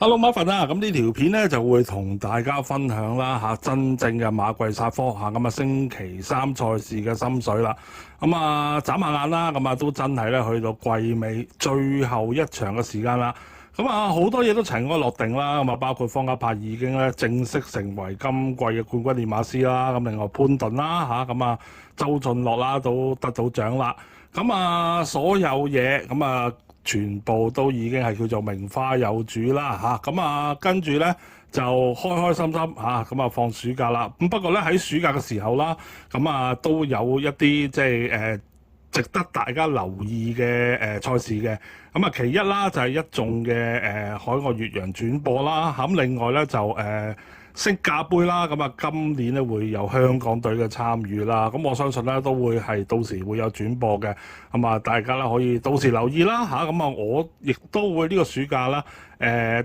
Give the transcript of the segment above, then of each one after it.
Hello Marvin啊，咁呢條片咧就會同大家分享啦真正嘅馬季煞科咁啊星期三賽事嘅心水啦。咁眨下眼啦，咁都真係咧去到季尾最後一場嘅時間啦。咁好多嘢都塵埃落定啦，咁包括方嘉柏已經咧正式成為今季嘅冠軍練馬師啦。咁另外潘頓啦周俊樂啦都得到獎啦。咁所有嘢全部都已經係叫做名花有主啦跟住咧就開開心心放暑假啦。咁不過咧喺暑假嘅時候啦，都有一啲即係值得大家留意嘅賽事嘅。其一啦就係一眾嘅海外越洋轉播啦。另外咧就星價杯啦，今年咧會有香港隊嘅參與啦。我相信咧都會係到時會有轉播嘅。大家咧可以到時留意啦我亦都會呢個暑假啦，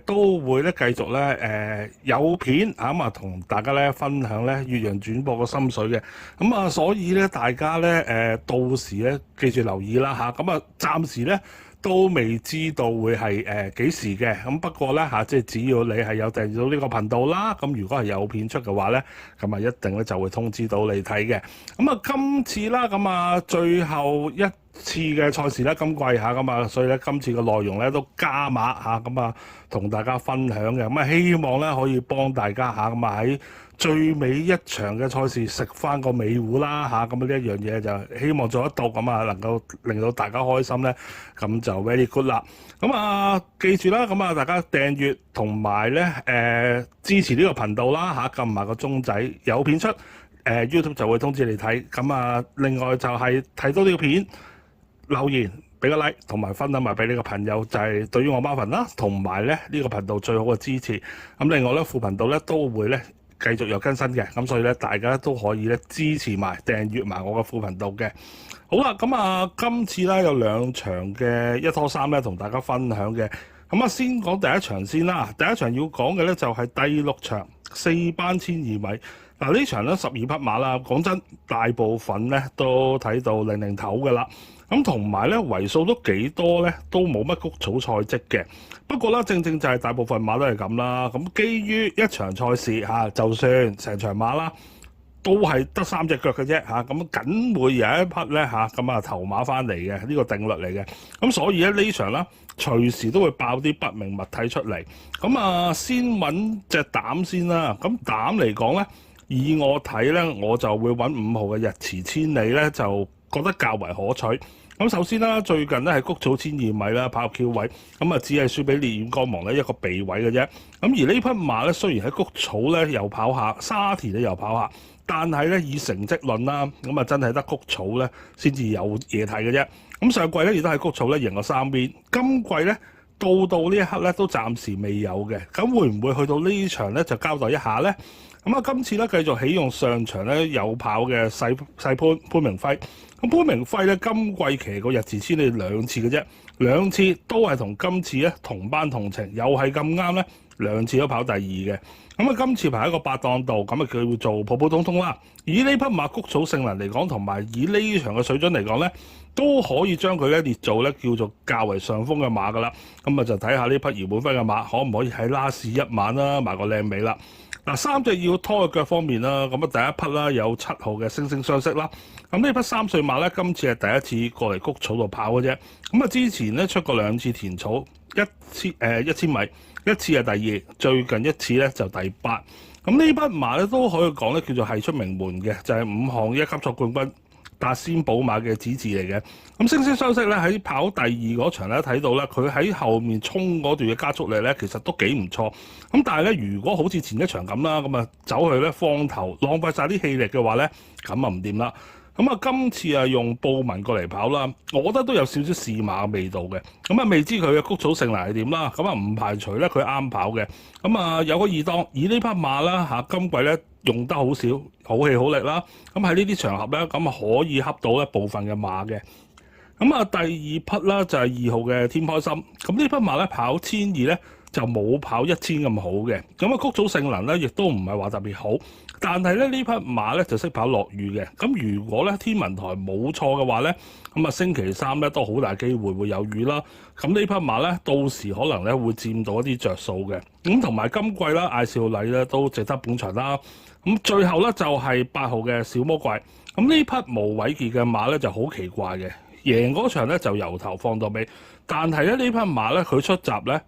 都會咧繼續咧有片同大家咧分享咧越洋轉播嘅心水嘅。所以咧大家咧到時咧記住留意啦暫時咧都未知道會係幾時嘅。不過咧即係只要你係有訂閱到呢個頻道啦，如果係有片出嘅話咧，一定咧就會通知到你睇嘅。今次啦最後一次嘅賽事咧，今季所以咧今次嘅內容咧都加碼同大家分享嘅。希望咧可以幫大家喺最尾一場嘅賽事食翻個尾糊啦呢一樣嘢就希望做得到能夠令到大家開心咧，咁就 very good 啦。記住啦，大家訂閱同埋咧支持呢個頻道啦撳埋個鐘仔，有片出YouTube 就會通知你睇。另外就係睇到呢個片留言俾個 like 同埋分享埋俾呢個朋友，就係對於我 Marvin 啦同埋咧呢個頻道最好嘅支持。另外咧副頻道咧都會咧繼續有更新嘅，所以咧大家都可以咧支持埋訂閱埋我嘅副頻道嘅。好啦，今次咧有兩場嘅一拖三咧同大家分享嘅。先講第一場先啦。第一場要講嘅咧就係第六場4班千二米。呢場咧12匹馬啦，講真大部分咧都睇到零頭嘅啦。同埋咧為數都幾多咧，都冇乜谷草賽績嘅。不過啦，正正就係大部分馬都係咁啦。基於一場賽事就算成場馬啦，都係得3隻腳嘅啫梗會有一匹咧頭馬翻嚟嘅，呢個定律嚟嘅。所以咧呢場啦，隨時都會爆啲不明物體出嚟。先揾隻膽先啦。膽嚟講咧，以我睇咧，我就會揾5號嘅日馳千里咧，就覺得較為可取。首先啦，最近咧係谷草千二米啦，跑入 Q 位，只係輸俾烈焰光芒咧一個避位嘅啫。而呢匹馬咧，雖然喺谷草咧又跑下，沙田咧又跑下，但係咧以成績論啦，真係得谷草咧先至有嘢睇嘅啫。上季咧亦都係谷草咧贏過3邊，今季咧到呢一刻咧都暫時未有嘅。會唔會去到呢場咧就交代一下咧？今次咧繼續起用上場咧有跑嘅細潘明輝。潘明輝咧今季騎過日馳千里2次嘅啫，2次都係同今次咧同班同程，又係咁啱咧2次都跑第2嘅。今次排喺個8檔度，佢會做普普通通啦。以呢匹馬谷草性能嚟講，同埋以呢場嘅水準嚟講咧，都可以將佢咧列做咧叫做較為上風嘅馬噶啦。就睇下呢匹姚本輝嘅馬可唔可以喺拉市一晚啦，埋個靚尾啦。3隻要拖嘅腳方面啦，第一匹啦有7號嘅惺惺相惜啦。呢匹3歲馬咧，今次係第一次過嚟谷草度跑嘅啫。之前咧出過2次田草，1000米，一次係第2，最近一次咧就第8。呢匹馬咧都可以講咧叫做係出名門嘅，就係5項1級賽冠軍達仙寶馬嘅子嗣嚟嘅。惺惺相惜咧喺跑第2嗰場咧睇到咧，佢喺後面衝嗰段嘅加速力咧其實都幾唔錯。但係咧如果好似前一場咁啦，走去咧放頭浪費晒啲氣力嘅話咧，咁唔掂啦。今次用布文過嚟跑啦，我覺得都有少少試馬嘅味道嘅。未知佢嘅谷草性能係點啦，唔排除咧佢啱跑嘅。有個2檔，以呢匹馬啦今季咧用得好少，好氣好力啦。喺呢啲場合咧，可以恰到一部分嘅馬嘅。第2匹啦就係2號嘅天開心。呢匹馬咧跑1200咧就冇跑1000咁好嘅。咁啊，谷草性能咧亦都唔係話特別好，但係咧呢匹馬咧就識跑落雨嘅。咁如果咧天文台冇錯嘅話咧，咁啊星期三咧都好大機會會有雨啦。咁呢匹馬咧到時可能咧會佔到一啲着數嘅。咁同埋今季啦，艾少禮咧都值得捧場啦。咁最後咧就係8號嘅小魔怪。咁呢匹無偉傑嘅馬咧就好奇怪嘅，贏嗰場咧就由頭放到尾，但係咧呢匹馬咧佢出閘咧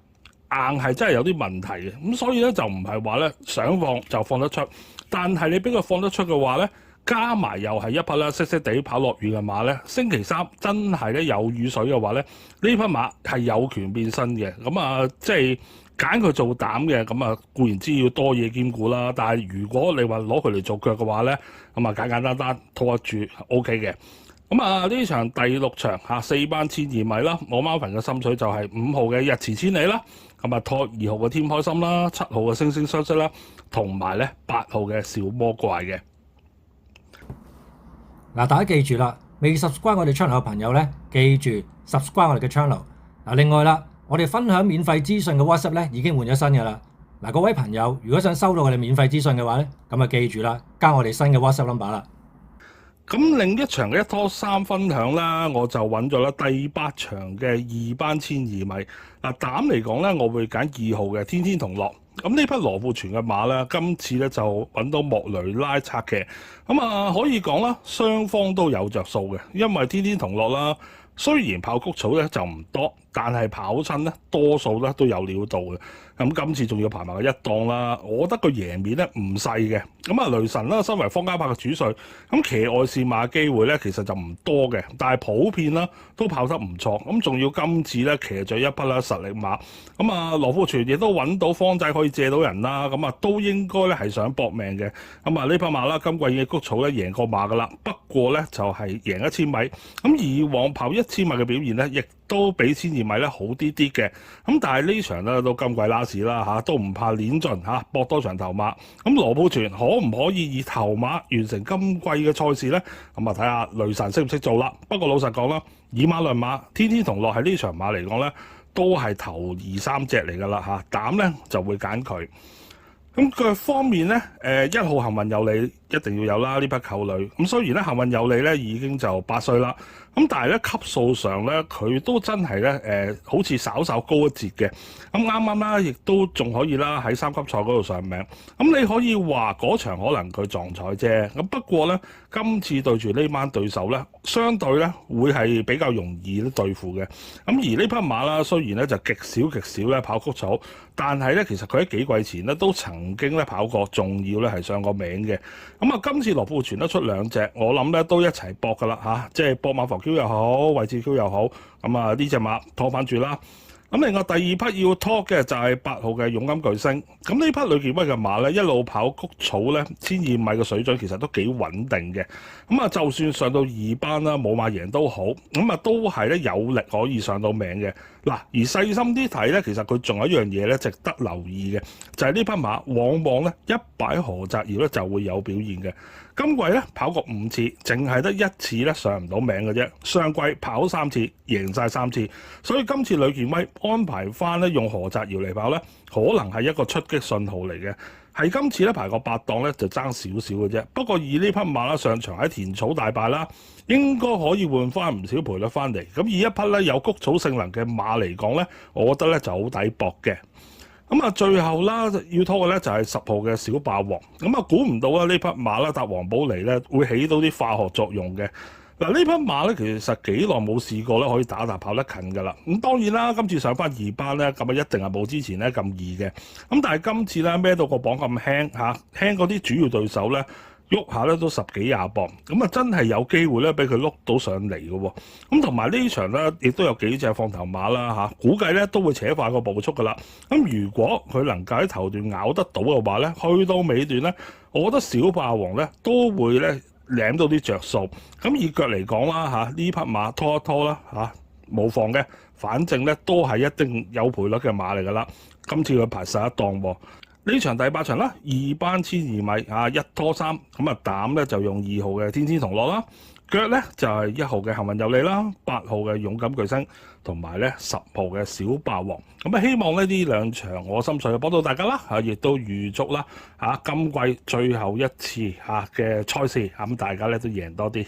硬係真係有啲問題嘅。咁所以咧就唔係話咧想放就放得出，但係你俾佢放得出嘅話咧，加埋又係一匹咧識識地跑落雨嘅馬咧，星期三真係咧有雨水嘅話咧，呢匹馬係有權變身嘅。咁啊即係揀佢做膽嘅，咁啊固然之要多嘢兼顧啦。但係如果你話攞佢嚟做腳嘅話咧，咁啊簡簡單單拖得住 OK 嘅。咁啊呢場第6場嚇4班1000米啦，我貓粉嘅心水就係5號嘅日馳千里啦，咁啊拖2號嘅添開心啦，7號嘅星星相惜啦，同埋咧8號嘅小魔怪嘅。嗱，大家記住啦，未 subscribe 我哋 channel 嘅朋友咧，記住 subscribe 我哋嘅 channel。嗱，另外啦，我哋分享免費資訊嘅 WhatsApp 咧已經換咗新嘅啦。嗱，各位朋友，如果想收到我哋免費資訊嘅話咧，咁啊記住啦，加我哋新嘅 WhatsApp number 啦。咁另一場嘅1拖3分享啦，我就揾咗啦第8場嘅2班1200米。嗱，膽嚟講咧，我會揀2號嘅天天同樂。咁呢匹羅富全嘅馬咧，今次咧就揾到莫雷拉策騎。咁啊可以講啦，雙方都有着數嘅，因為天天同樂啦，雖然跑谷草咧就唔多，但係跑親咧多數咧都有料到嘅。咁今次仲要排埋個1檔啦，我覺得個贏面咧唔細嘅。咁啊雷神啦，身為方家柏嘅主帥，咁騎外線馬機會咧其實就唔多嘅，但係普遍啦都跑得唔錯。咁仲要今次咧騎咗一匹啦實力馬，咁啊羅富全亦都揾到方仔可以借到人啦，咁啊都應該咧係想搏命嘅。咁啊呢匹馬啦，今季嘅谷草咧贏過馬噶啦，不過咧就係贏1000米。咁以往跑1000米嘅表現咧，亦都比1200米咧好啲啲嘅。咁但係呢場咧到今季拉屎啦嚇，都唔怕鏈盡嚇，搏多場頭馬。咁羅富全可唔可以以頭馬完成今季嘅賽事咧？咁啊睇下雷神識唔識做啦。不過老實講啦，以馬論馬，天天同樂喺呢場馬嚟講咧，都係頭2、3隻嚟㗎啦嚇。膽咧就會揀佢。咁腳方面咧，1號幸運有利一定要有啦，呢匹扣女。咁雖然咧幸運有利咧已經就8歲啦，咁但係咧級數上咧佢都真係咧好似稍稍高一截嘅。咁啱啱啦，亦都仲可以啦喺3級賽嗰度上名。咁你可以話嗰場可能佢撞彩啫。咁不過咧今次對住呢班對手咧，相對咧會係比較容易對付嘅。咁而呢匹馬啦，雖然咧就極少咧跑谷草，但係咧其實佢喺幾季前咧都曾經咧跑過，仲要咧係上過名嘅。咁啊，今次羅富全得出2隻，我諗咧都一齊搏㗎啦嚇，即係搏馬房 Q 又好，位置 Q 又好。咁啊呢隻馬拖翻住啦。咁另外第2匹要拖嘅就係8號嘅勇金巨星。咁呢匹呂健威嘅馬咧，一路跑谷草咧1200米嘅水準其實都幾穩定嘅。咁啊，就算上到2班啦，冇馬贏都好，咁啊都係咧有力可以上到名嘅。嗱，而細心啲睇咧，其實佢仲有一樣嘢咧值得留意嘅，就係呢匹馬往往咧一擺何澤堯咧就會有表現嘅。今季咧跑過5次，淨係得1次咧上唔到名嘅啫。上季跑3次，贏晒3次，所以今次呂健威安排翻咧用何澤堯嚟跑咧，可能係一個出擊信號嚟嘅。係今次咧排個8檔咧就爭少少嘅啫。不過以呢匹馬啦上場喺田草大敗啦，應該可以換翻唔少賠率翻嚟。咁以一匹咧有谷草性能嘅馬嚟講咧，我覺得咧就好抵搏嘅。咁啊，最後啦要拖嘅咧就係10號嘅小霸王。咁啊，估唔到啊呢匹馬啦搭黃寶嚟咧會起到啲化學作用嘅。嗱，呢匹馬咧其實幾耐冇試過咧可以打跑得近㗎啦。咁當然啦，今次上翻2班咧，咁啊一定係冇之前咧咁易嘅。咁但係今次咧孭到個磅咁輕嚇，輕嗰啲主要對手咧喐下咧都10幾20磅，咁啊真係有機會咧俾佢碌到上嚟嘅喎。咁同埋呢場咧亦都有幾隻放頭馬啦嚇，估計咧都會扯快個步速㗎啦。咁如果佢能夠喺頭段咬得到嘅話咧，去到尾段咧，我覺得小霸王咧都會咧領到啲着數。咁以腳嚟講啦嚇，呢匹馬拖一拖啦嚇，冇妨嘅，反正咧都係一定有賠率嘅馬嚟㗎啦。今次佢排11檔喎。呢場第8場啦，2班1200米啊，1拖3，咁啊膽咧就用2號嘅天天同樂啦。腳咧就係1號嘅幸運有利啦，8號嘅勇敢巨星，同埋咧10號嘅小霸王。咁啊，希望咧呢兩場我心水幫到大家啦，亦都預祝啦今季最後一次嘅賽事，咁大家咧都贏多啲。